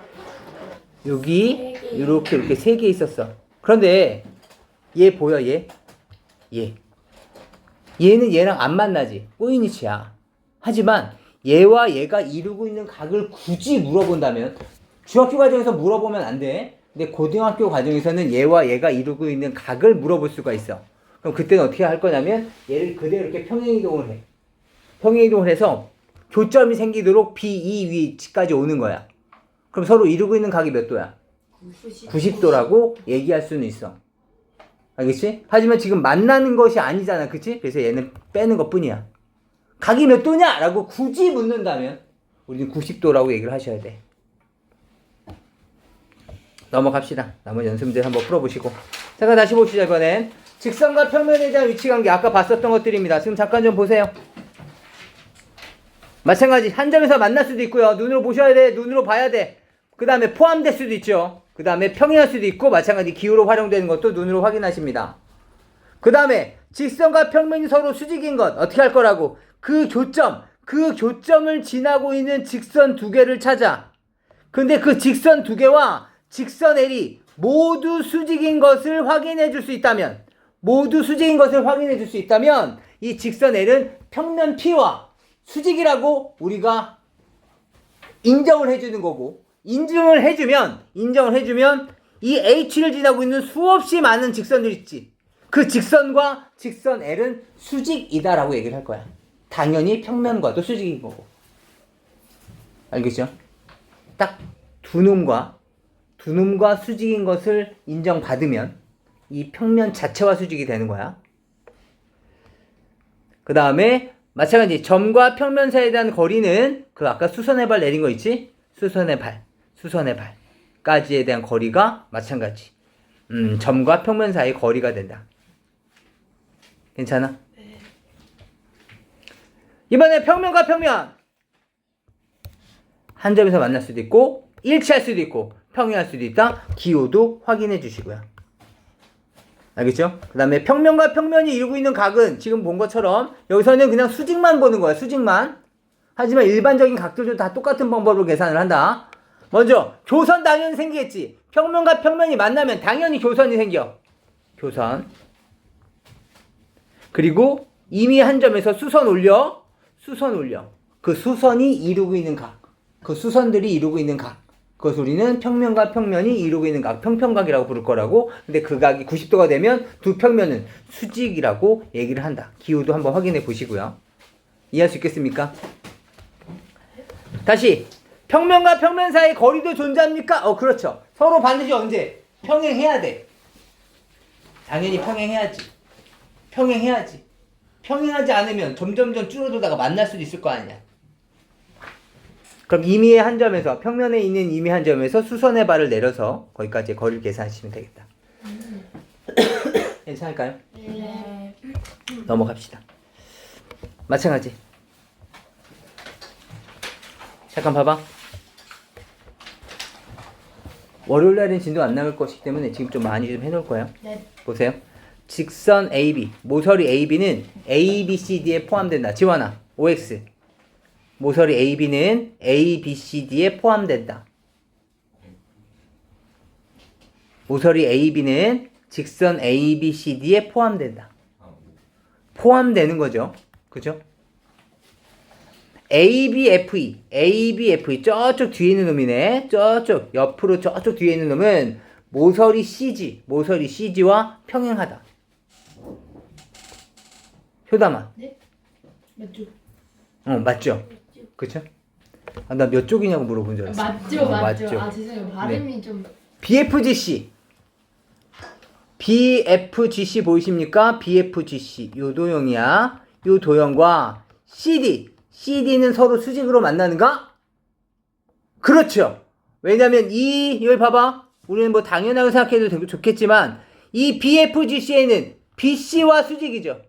여기 세 개. 이렇게 세 개 있었어. 그런데 얘 보여 얘? 얘는 얘랑 안 만나지. 꼬인 위치야. 하지만 얘와 얘가 이루고 있는 각을 굳이 물어본다면 중학교 과정에서 물어보면 안 돼. 근데 고등학교 과정에서는 얘와 얘가 이루고 있는 각을 물어볼 수가 있어. 그럼 그때는 어떻게 할 거냐면 얘를 그대로 이렇게 평행이동을 해. 평행이동을 해서 교점이 생기도록 BE 위치까지 오는 거야. 그럼 서로 이루고 있는 각이 몇 도야? 90도라고 얘기할 수는 있어. 알겠지? 하지만 지금 만나는 것이 아니잖아. 그치? 그래서 얘는 빼는 것 뿐이야. 각이 몇 도냐? 라고 굳이 묻는다면 우리는 90도라고 얘기를 하셔야 돼. 넘어갑시다. 나머지 연습 문제 한번 풀어보시고. 잠깐 다시 봅시다. 이번엔 직선과 평면에 대한 위치관계 아까 봤었던 것들입니다. 지금 잠깐 좀 보세요. 마찬가지 한 점에서 만날 수도 있고요. 눈으로 보셔야 돼. 눈으로 봐야 돼. 그 다음에 포함될 수도 있죠. 그 다음에 평행할 수도 있고 마찬가지 기호로 활용되는 것도 눈으로 확인하십니다. 그 다음에 직선과 평면이 서로 수직인 것 어떻게 할 거라고? 그 교점을 지나고 있는 직선 두 개를 찾아. 근데 그 직선 두 개와 직선 L이 모두 수직인 것을 확인해 줄 수 있다면 이 직선 L은 평면 P와 수직이라고 우리가 인정을 해주는 거고 인정을 해주면 이 H를 지나고 있는 수없이 많은 직선들이 있지. 그 직선과 직선 L은 수직이다라고 얘기를 할 거야. 당연히 평면과도 수직인 거고. 알겠죠? 딱 두 놈과 수직인 것을 인정받으면 이 평면 자체와 수직이 되는 거야. 그 다음에 마찬가지 점과 평면 사이에 대한 거리는 그 아까 수선의 발 내린 거 있지? 수선의 발까지에 대한 거리가 마찬가지. 점과 평면 사이의 거리가 된다. 괜찮아? 네. 이번에 평면과 평면 한 점에서 만날 수도 있고 일치할 수도 있고 평행할 수도 있다. 기호도 확인해 주시고요. 알겠죠? 그 다음에 평면과 평면이 이루고 있는 각은 지금 본 것처럼 여기서는 그냥 수직만 보는 거야. 수직만. 하지만 일반적인 각들도 다 똑같은 방법으로 계산을 한다. 먼저 교선 당연히 생기겠지. 평면과 평면이 만나면 당연히 교선이 생겨. 교선. 그리고 이미 한 점에서 수선 올려. 그 수선이 이루고 있는 각. 그 수선들이 이루고 있는 각. 그것을 우리는 평면과 평면이 이루고 있는 각, 평평각이라고 부를 거라고. 근데 그 각이 90도가 되면 두 평면은 수직이라고 얘기를 한다. 기호도 한번 확인해 보시고요. 이해할 수 있겠습니까? 다시 평면과 평면 사이 거리도 존재합니까? 그렇죠. 서로 반드시 언제? 평행해야 돼. 당연히 평행해야지. 평행해야지. 평행하지 않으면 점점점 줄어들다가 만날 수도 있을 거 아니야. 그럼 임의의 한 점에서 평면에 있는 임의 한 점에서 수선의 발을 내려서 거기까지 거리를 계산하시면 되겠다. 괜찮을까요? 네. 넘어갑시다. 마찬가지. 잠깐 봐봐. 월요일 날은 진도 안 나갈 것이기 때문에 지금 좀 많이 좀 해놓을 거예요. 네. 보세요. 직선 AB, 모서리 AB는 ABCD에 포함된다. 지원아, OX. 모서리 AB는 ABCD에 포함된다. 모서리 AB는 직선 ABCD에 포함된다. 포함되는 거죠. 그죠? ABFE, ABFE 저쪽 뒤에 있는 놈이네. 저쪽 옆으로 저쪽 뒤에 있는 놈은 모서리 CG, 모서리 CG와 평행하다. 효담아. 네? 맞죠? 맞죠? 그쵸? 나 몇 쪽이냐고 물어본 줄 알았어. 맞죠, 맞죠. 맞죠. 아 죄송해요. 발음이 좀. BFGC. BFGC 보이십니까? BFGC. 요 도형이야. 요 도형과 CD. CD는 서로 수직으로 만나는가? 그렇죠. 왜냐면 여기 봐봐. 우리는 뭐 당연하게 생각해도 되게 좋겠지만 이 BFGC에는 BC와 수직이죠.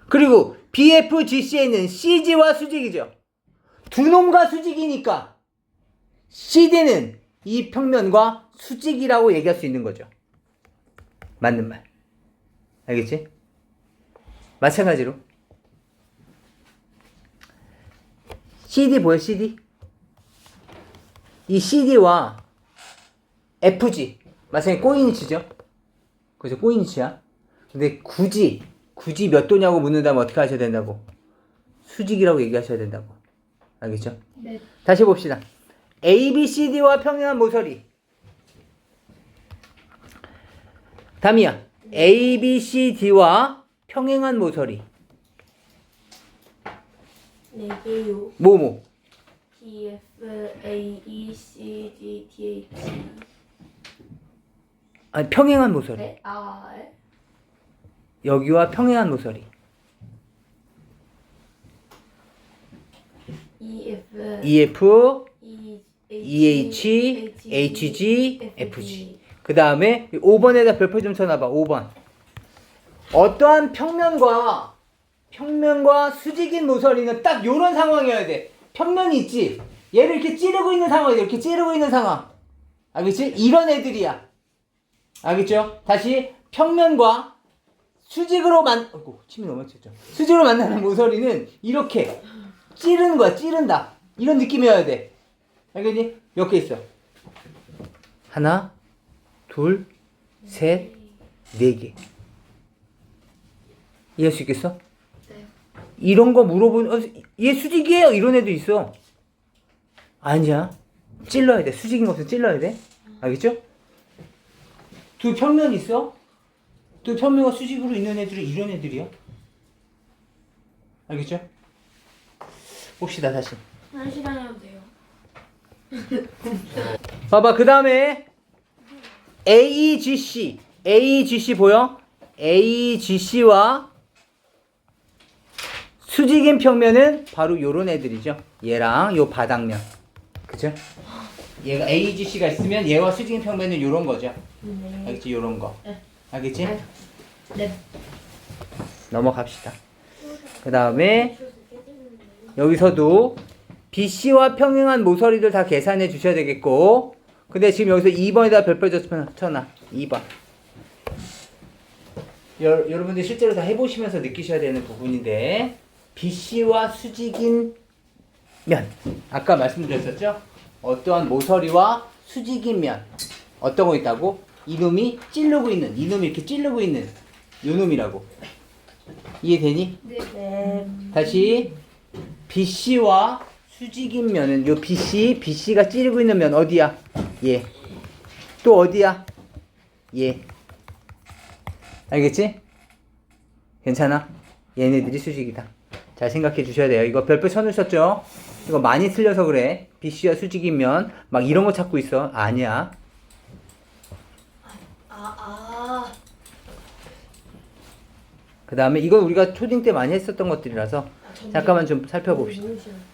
그리고 BFGC에는 CG와 수직이죠. 두 놈과 수직이니까 CD는 이 평면과 수직이라고 얘기할 수 있는 거죠. 맞는 말. 알겠지? 마찬가지로 CD 보여? CD? 이 CD와 FG 마찬가지 꼬인위치죠? 그죠? 꼬인위치야. 근데 굳이 몇 도냐고 묻는다면 어떻게 하셔야 된다고? 수직이라고 얘기하셔야 된다고. 알겠죠? 네. 다시 봅시다. ABCD와 평행한 모서리. 담이야. ABCD와 평행한 모서리. 네 개요. 뭐뭐? D F A E C D T H. 아니 평행한 모서리. 네. 아. 여기와 평행한 모서리. E F EF, E EH, HG, FG. 그 다음에 5번에다 별표 좀 쳐놔봐. 5번. 어떠한 평면과 수직인 모서리는 딱 요런 상황이어야 돼. 평면이 있지. 얘를 이렇게 찌르고 있는 상황이야. 이렇게 찌르고 있는 상황. 알겠지? 이런 애들이야. 알겠죠? 다시 평면과 수직으로 침이 너무 쳤죠. 수직으로 만나는 모서리는 이렇게 찌르는 거야. 찌른다. 이런 느낌이어야 돼. 알겠니? 몇 개 있어? 하나, 둘, 셋, 네 개. 이해할 수 있겠어? 네. 이런 거 물어보면 얘 수직이에요. 이런 애도 있어. 아니야. 찔러야 돼. 수직인 것은 찔러야 돼. 알겠죠? 두 평면 있어. 두 평면과 수직으로 있는 애들은 이런 애들이야. 알겠죠? 봅시다 다시. 한 시간 해도 돼요. 봐봐. 그 다음에 AGC 보여? AGC와 수직인 평면은 바로 요런 애들이죠. 얘랑 요 바닥면. 그죠? 얘가 AGC가 있으면 얘와 수직인 평면은 요런 거죠. 네. 알겠지? 요런 거. 네. 알겠지? 네. 네. 넘어갑시다. 그 다음에 여기서도 BC와 평행한 모서리들 다 계산해 주셔야 되겠고, 근데 지금 여기서 2번에다 별표 쳐놔. 2번. 여러분들 실제로 다 해보시면서 느끼셔야 되는 부분인데, BC와 수직인 면. 아까 말씀드렸었죠? 어떠한 모서리와 수직인 면. 어떤 거 있다고? 이놈이 찌르고 있는, 이놈이 이렇게 찌르고 있는 요 놈이라고. 이해되니? 네. 다시 BC와 수직인 면은 요 BC가 찌르고 있는 면 어디야? 얘. 또 어디야? 얘. 알겠지? 괜찮아? 얘네들이 수직이다. 잘 생각해 주셔야 돼요. 이거 별표 쳐놓으셨죠? 이거 많이 틀려서 그래. BC와 수직인 면 막 이런 거 찾고 있어. 아니야. 아. 그 다음에 이건 우리가 초딩 때 많이 했었던 것들이라서 잠깐만 좀 살펴봅시다.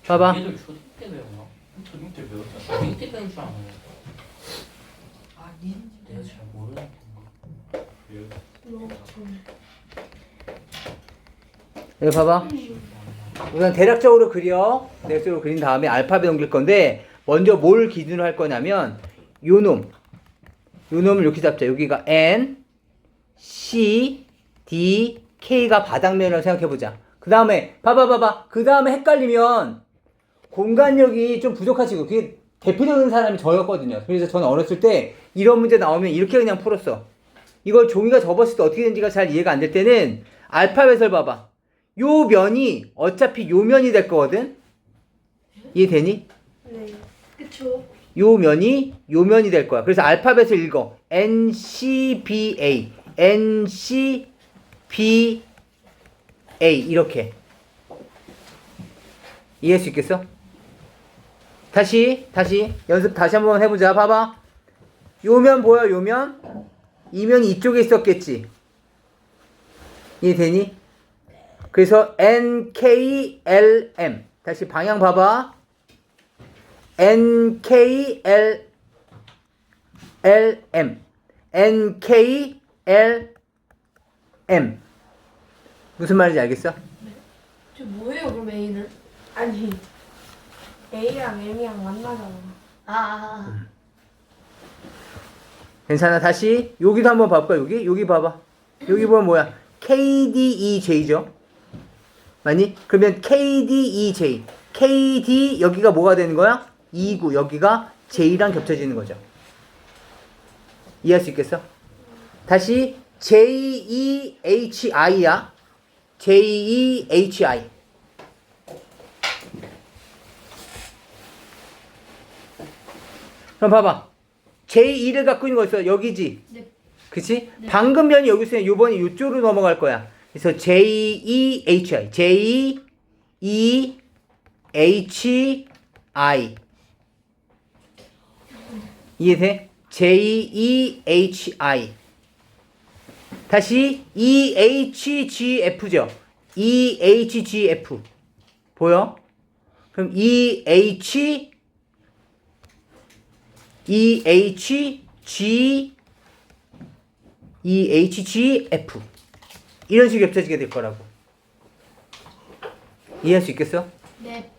봐봐. 얘들 초딩 때 배웠나? 초딩 때 배웠잖아. 초딩 때 배운 줄 아는 아니. 내가 잘 모르는 건가? 여기 봐봐. 우선 대략적으로 그려. 대략적으로 그린 다음에 알파벳 옮길 건데 먼저 뭘 기준으로 할 거냐면 요 놈을 이렇게 잡자. 여기가 N, C, D, K가 바닥면이라고 생각해보자. 그 다음에 봐봐. 그 다음에 헷갈리면 공간력이 좀 부족하시고 그게 대표적인 사람이 저였거든요. 그래서 저는 어렸을 때 이런 문제 나오면 이렇게 그냥 풀었어. 이걸 종이가 접었을 때 어떻게 되는지가 잘 이해가 안 될 때는 알파벳을 봐봐. 요 면이 어차피 요 면이 될 거거든? 이해되니? 네. 그쵸. 요 면이 요 면이 될 거야. 그래서 알파벳을 읽어. NCBA, NCBA 이렇게. 이해할 수 있겠어? 다시 연습 다시 한번 해보자. 봐봐. 요 면 보여? 요 면? 이 면이 이쪽에 있었겠지? 이해되니? 그래서 NKLM 다시 방향 봐봐. NKLM NKLM 무슨 말인지 알겠어? 저 뭐예요 그럼 A는? 아니 A랑 M이랑 만나잖아. 아. 괜찮아. 다시 여기도 한번 봐볼까? 여기 봐봐. 여기 보면 뭐야? KDEJ죠? 맞니? 그러면 KDEJ KD 여기가 뭐가 되는 거야? 2구 여기가 J랑 겹쳐지는 거죠. 이해할 수 있겠어? 다시 JEHI야. JEHI. 그럼 봐봐. J2를 갖고 있는 거 있어. 여기지? 네. 그치? 방금 면이 여기 있으면 요번에 요쪽으로 넘어갈 거야. 그래서 JEHI. JEHI. 이해돼? JEHI. 다시 EHGF죠. EHGF. 보여? 그럼 EHGF 이런 식으로 겹쳐지게 될 거라고. 이해할 수 있겠어? 네.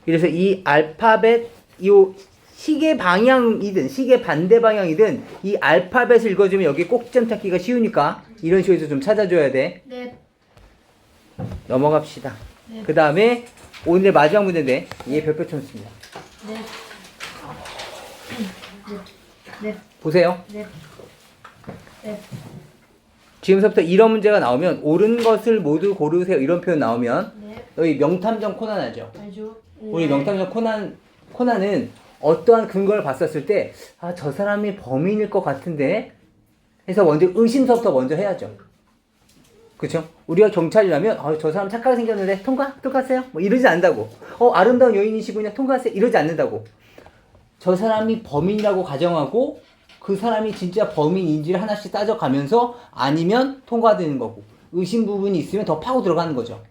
그래서 이 알파벳 요 시계 방향이든 시계 반대 방향이든 이 알파벳을 읽어주면 여기 꼭점 찾기가 쉬우니까 이런 식으로 해서 좀 찾아줘야 돼. 네. 넘어갑시다. 네. 그 다음에 오늘 마지막 문제인데 얘 별표 쳤습니다. 네. 네. 보세요. 네. 네. 지금서부터 이런 문제가 나오면 옳은 것을 모두 고르세요 이런 표현 나오면 네. 여기 명탐정 코난 하죠. 알죠? 우리 명탐정 코난은 어떠한 근거를 봤었을 때 아, 저 사람이 범인일 것 같은데 해서 먼저 의심서부터 먼저 해야죠. 그쵸? 우리가 경찰이라면 저 사람 착하게 생겼는데 통과하세요? 뭐 이러지 않는다고. 아름다운 여인이시군요. 통과하세요. 이러지 않는다고. 저 사람이 범인이라고 가정하고 그 사람이 진짜 범인인지를 하나씩 따져가면서 아니면 통과되는 거고 의심 부분이 있으면 더 파고 들어가는 거죠.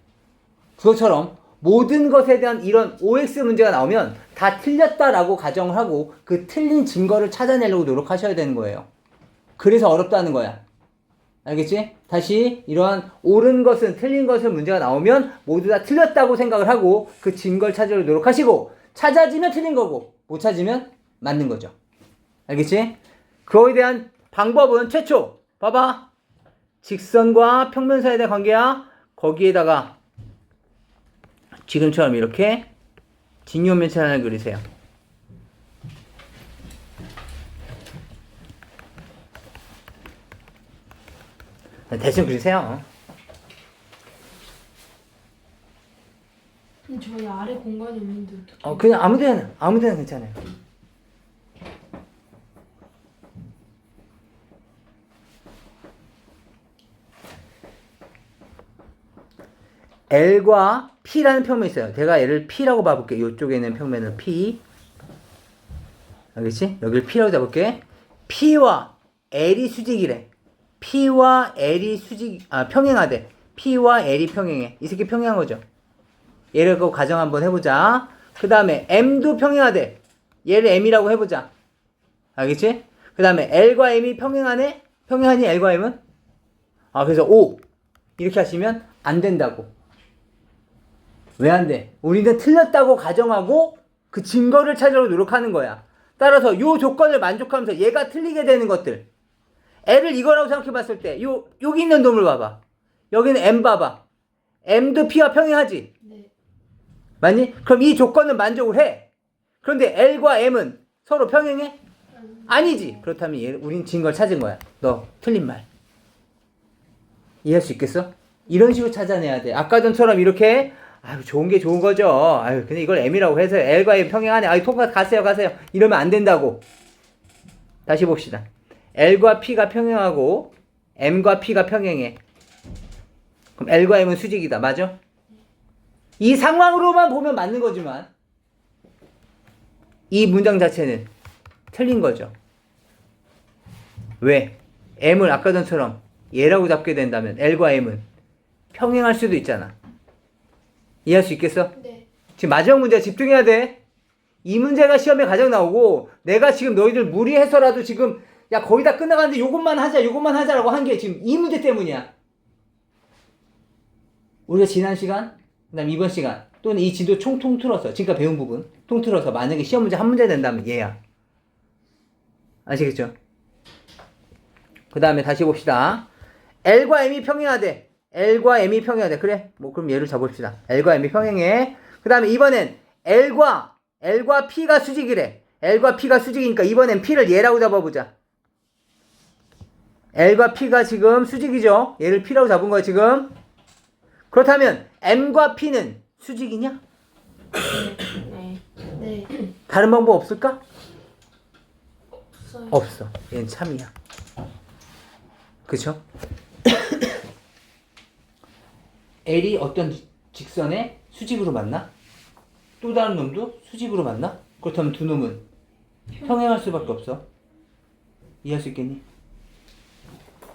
그것처럼 모든 것에 대한 이런 OX 문제가 나오면 다 틀렸다라고 가정을 하고 그 틀린 증거를 찾아내려고 노력하셔야 되는 거예요. 그래서 어렵다는 거야. 알겠지? 다시 이러한 옳은 것은 틀린 것은 문제가 나오면 모두 다 틀렸다고 생각을 하고 그 증거를 찾으려고 노력하시고 찾아지면 틀린 거고 못 찾으면 맞는 거죠. 알겠지? 그거에 대한 방법은 최초 봐봐. 직선과 평면 사이에 대한 관계야. 거기에다가 지금처럼 이렇게 직육면체 하나를 그리세요. 대충 그리세요. 저희 아래 공간이 없는데 어떻게? 그냥 아무 데나 괜찮아요. L과 P라는 평면이 있어요. 제가 얘를 P라고 봐볼게. 이쪽에 있는 평면은 P. 알겠지? 여기를 P라고 잡을게. P와 L이 수직이래. P와 L이 평행하대. P와 L이 평행해. 이 새끼 평행한 거죠. 얘를 그 가정 한번 해보자. 그 다음에 M도 평행하대. 얘를 M이라고 해보자. 알겠지? 그 다음에 L과 M이 평행하네? 평행하니 L과 M은? 그래서 O. 이렇게 하시면 안 된다고. 왜 안 돼? 우리는 틀렸다고 가정하고 그 증거를 찾으려고 노력하는 거야. 따라서 요 조건을 만족하면서 얘가 틀리게 되는 것들. L을 이거라고 생각해 봤을 때, 여기 있는 놈을 봐봐. 여기는 M 봐봐. M도 P와 평행하지? 네. 맞니? 그럼 이 조건은 만족을 해. 그런데 L과 M은 서로 평행해? 아니지. 그렇다면 우린 증거를 찾은 거야. 너 틀린 말. 이해할 수 있겠어? 이런 식으로 찾아내야 돼. 아까 전처럼 이렇게 좋은 게 좋은 거죠. 근데 이걸 M이라고 해서 L과 M 평행하네. 가세요. 이러면 안 된다고. 다시 봅시다. L과 P가 평행하고 M과 P가 평행해. 그럼 L과 M은 수직이다. 맞아? 이 상황으로만 보면 맞는 거지만 이 문장 자체는 틀린 거죠. 왜? M을 아까 전처럼 얘라고 잡게 된다면 L과 M은 평행할 수도 있잖아. 이해할 수 있겠어? 네. 지금 마지막 문제에 집중해야 돼. 이 문제가 시험에 가장 나오고 내가 지금 너희들 무리해서라도 지금 야 거의 다 끝나가는데 요것만 하자라고 한 게 지금 이 문제 때문이야. 우리가 지난 시간 그 다음 이번 시간 또는 이 지도 총 통틀어서 지금까지 배운 부분 통틀어서 만약에 시험 문제 한 문제 된다면 얘야. 아시겠죠? 그 다음에 다시 봅시다. L과 M이 평행하대. L과 M이 평행하대. 그래? 그럼 얘를 잡읍시다. L과 M이 평행해. 그 다음에 이번엔 L과 P가 수직이래. L과 P가 수직이니까 이번엔 P를 얘라고 잡아보자. L과 P가 지금 수직이죠? 얘를 P라고 잡은 거야 지금. 그렇다면 M과 P는 수직이냐? 네. 다른 방법 없을까? 없어요. 없어. 얘는 참이야. 그쵸? L이 어떤 직선에 수직으로 만나? 또 다른 놈도 수직으로 만나? 그렇다면 두 놈은 평행할 수밖에 없어. 이해할 수 있겠니?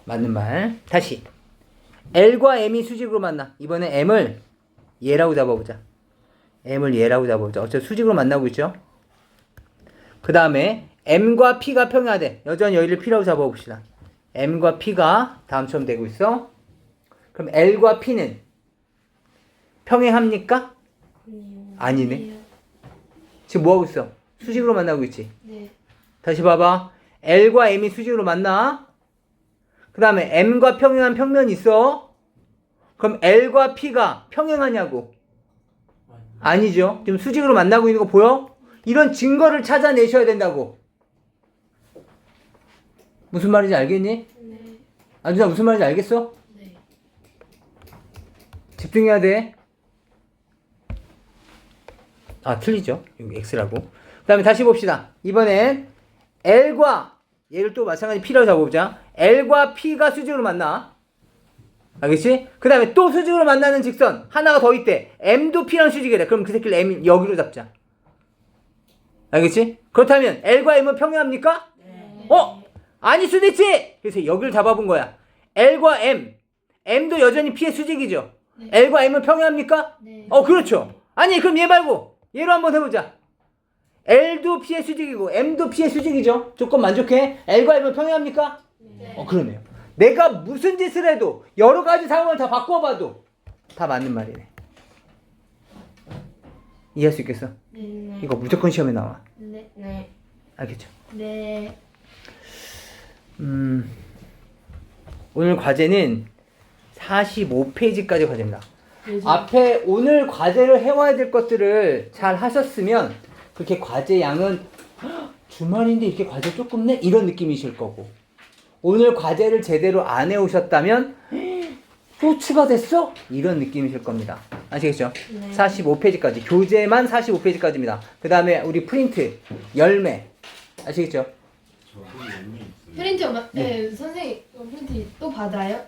맞는 말. 다시. L과 M이 수직으로 만나. 이번에 M을 얘라고 잡아보자. M을 얘라고 잡아보자. 어차피 수직으로 만나고 있죠? 그 다음에 M과 P가 평행하대. 여전히 여기를 P라고 잡아봅시다. M과 P가 다음처럼 되고 있어. 그럼 L과 P는 평행합니까? 아니네. 지금 뭐하고 있어? 수직으로 만나고 있지? 네. 다시 봐봐. L과 M이 수직으로 만나. 그 다음에 M과 평행한 평면이 있어. 그럼 L과 P가 평행하냐고? 아니죠. 지금 수직으로 만나고 있는 거 보여? 이런 증거를 찾아내셔야 된다고. 무슨 말인지 알겠니? 네. 안준아 무슨 말인지 알겠어? 네. 집중해야 돼. 틀리죠. 여기 X라고. 그 다음에 다시 봅시다. 이번엔 L과 얘를 또 마찬가지 P라고 잡아보자. L과 P가 수직으로 만나. 알겠지? 그 다음에 또 수직으로 만나는 직선 하나가 더 있대. M도 P랑 수직이래. 그럼 그 새끼를 M 여기로 잡자. 알겠지? 그렇다면 L과 M은 평행합니까? 네. 아닐 수도 있지! 그래서 여기를 잡아본 거야. L과 M도 여전히 P의 수직이죠? 네. L과 M은 평행합니까? 네. 그렇죠. 아니 그럼 얘 말고 얘로 한번 해보자. L도 P의 수직이고 M도 P의 수직이죠? 조건 만족해? L과 M은 평행합니까? 네. 그러네요. 내가 무슨 짓을 해도 여러 가지 상황을 다 바꿔봐도 다 맞는 말이네. 이해할 수 있겠어? 네. 이거 무조건 시험에 나와. 네. 네. 알겠죠? 네. 오늘 과제는 45페이지까지 과제입니다. 네. 앞에 오늘 과제를 해와야 될 것들을 잘 하셨으면 그렇게 과제 양은 주말인데 이렇게 과제 조금 내? 이런 느낌이실 거고, 오늘 과제를 제대로 안 해오셨다면 또 추가됐어? 이런 느낌이실 겁니다. 아시겠죠? 네. 45페이지까지. 교재만 45페이지까지입니다. 그 다음에 우리 프린트, 열매. 아시겠죠? 저도 연이 있어요. 프린트 네. 선생님 프린트 또 받아요?